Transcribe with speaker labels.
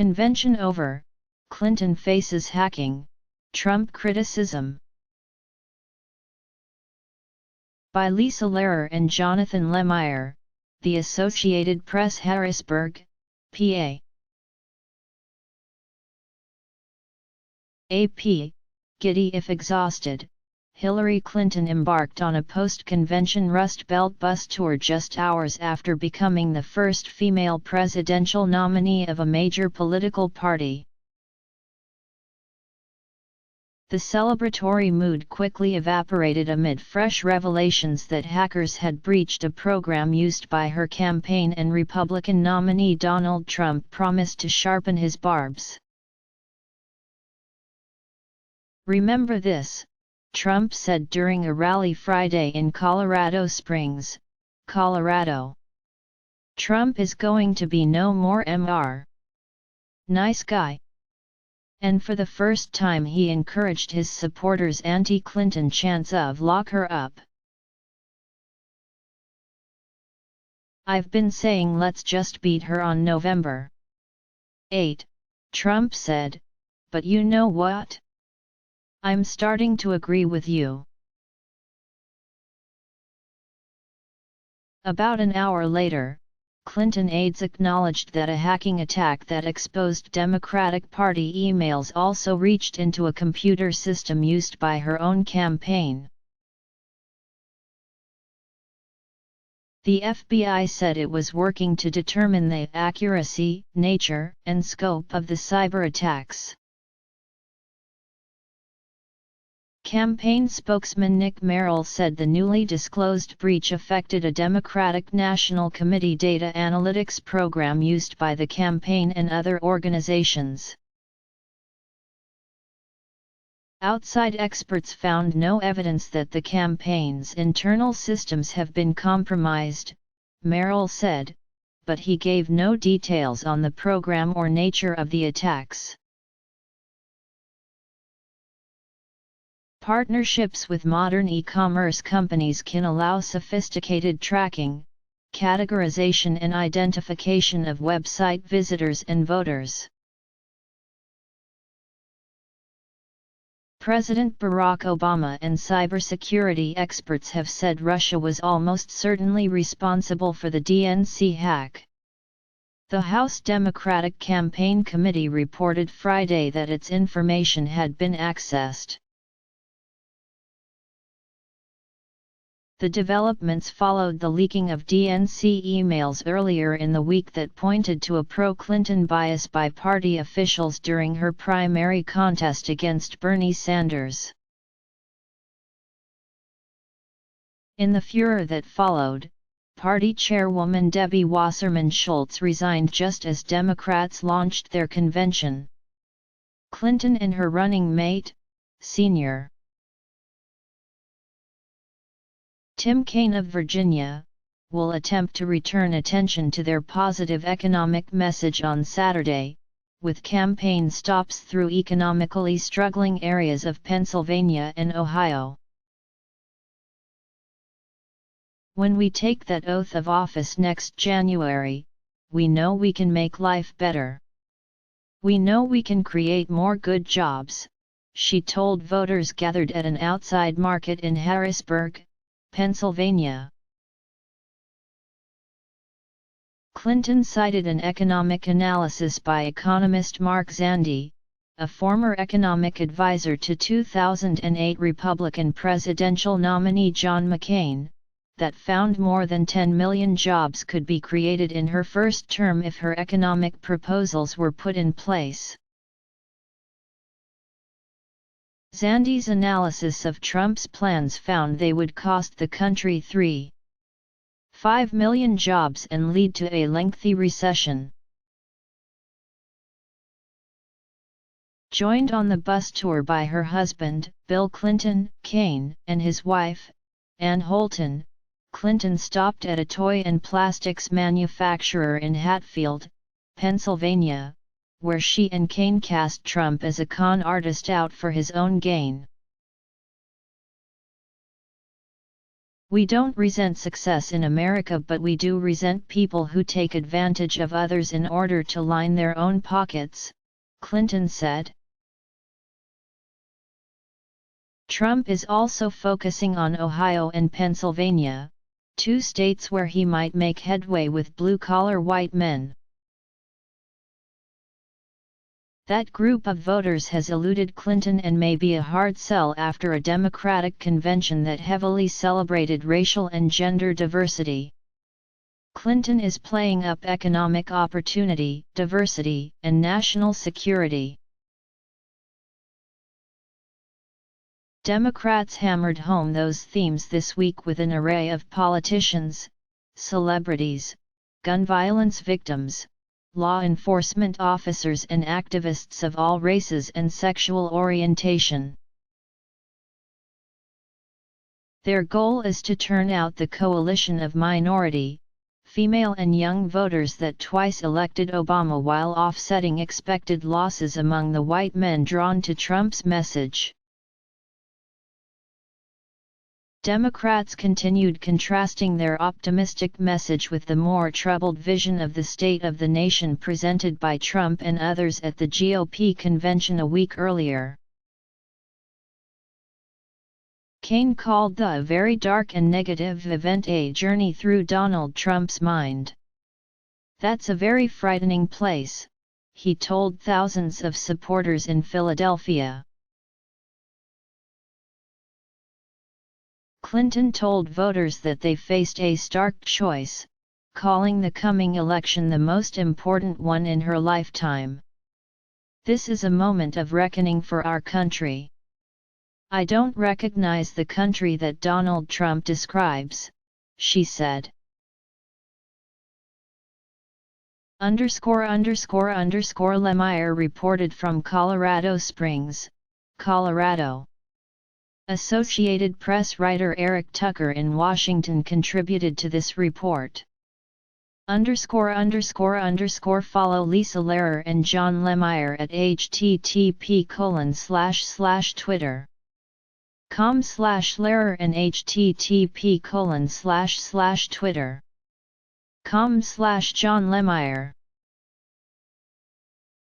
Speaker 1: Convention over, Clinton faces hacking, Trump criticism. By Lisa Lehrer and Jonathan Lemire, The Associated Press, Harrisburg, PA. AP, giddy if exhausted, Hillary Clinton embarked on a post-convention Rust Belt bus tour just hours after becoming the first female presidential nominee of a major political party. The celebratory mood quickly evaporated amid fresh revelations that hackers had breached a program used by her campaign and Republican nominee Donald Trump promised to sharpen his barbs. "Remember this," Trump said during a rally Friday in Colorado Springs, Colorado. "Trump is going to be no more Mr. Nice Guy." And for the first time he encouraged his supporters' anti-Clinton chants of "lock her up." "I've been saying let's just beat her on November 8, Trump said, "but you know what? I'm starting to agree with you." About an hour later, Clinton aides acknowledged that a hacking attack that exposed Democratic Party emails also reached into a computer system used by her own campaign. The FBI said it was working to determine the accuracy, nature, and scope of the cyber attacks. Campaign spokesman Nick Merrill said the newly disclosed breach affected a Democratic National Committee data analytics program used by the campaign and other organizations. Outside experts found no evidence that the campaign's internal systems have been compromised, Merrill said, but he gave no details on the program or nature of the attacks. Partnerships with modern e-commerce companies can allow sophisticated tracking, categorization and identification of website visitors and voters. President Barack Obama and cybersecurity experts have said Russia was almost certainly responsible for the DNC hack. The House Democratic Campaign Committee reported Friday that its information had been accessed. The developments followed the leaking of DNC emails earlier in the week that pointed to a pro-Clinton bias by party officials during her primary contest against Bernie Sanders. In the furor that followed, party chairwoman Debbie Wasserman Schultz resigned just as Democrats launched their convention. Clinton and her running mate, Sr. Tim Kaine of Virginia, will attempt to return attention to their positive economic message on Saturday, with campaign stops through economically struggling areas of Pennsylvania and Ohio. "When we take that oath of office next January, we know we can make life better. We know we can create more good jobs," she told voters gathered at an outside market in Harrisburg, Pennsylvania. Clinton cited an economic analysis by economist Mark Zandi, a former economic advisor to 2008 Republican presidential nominee John McCain, that found more than 10 million jobs could be created in her first term if her economic proposals were put in place. Zandi's analysis of Trump's plans found they would cost the country 3.5 million jobs and lead to a lengthy recession. Joined on the bus tour by her husband, Bill Clinton, Kaine, and his wife, Ann Holton, Clinton stopped at a toy and plastics manufacturer in Hatfield, Pennsylvania, where she and Kaine cast Trump as a con artist out for his own gain. We don't resent success in America, but we do resent people who take advantage of others in order to line their own pockets, Clinton said. Trump is also focusing on Ohio and Pennsylvania, 2 states where he might make headway with blue-collar white men. That group of voters has eluded Clinton and may be a hard sell after a Democratic convention that heavily celebrated racial and gender diversity. Clinton is playing up economic opportunity, diversity, and national security. Democrats hammered home those themes this week with an array of politicians, celebrities, gun violence victims, law enforcement officers and activists of all races and sexual orientation. Their goal is to turn out the coalition of minority, female and young voters that twice elected Obama while offsetting expected losses among the white men drawn to Trump's message. Democrats continued contrasting their optimistic message with the more troubled vision of the state of the nation presented by Trump and others at the GOP convention a week earlier. Kaine called the very dark and negative event a journey through Donald Trump's mind. "That's a very frightening place," he told thousands of supporters in Philadelphia. Clinton told voters that they faced a stark choice, calling the coming election the most important one in her lifetime. "This is a moment of reckoning for our country. I don't recognize the country that Donald Trump describes," she said. ______ reported from Colorado Springs, Colorado. Associated Press writer Eric Tucker in Washington contributed to this report. _____ Lisa Lehrer and John Lemire at http://twitter.com/Lehrer and http://twitter.com/John Lemire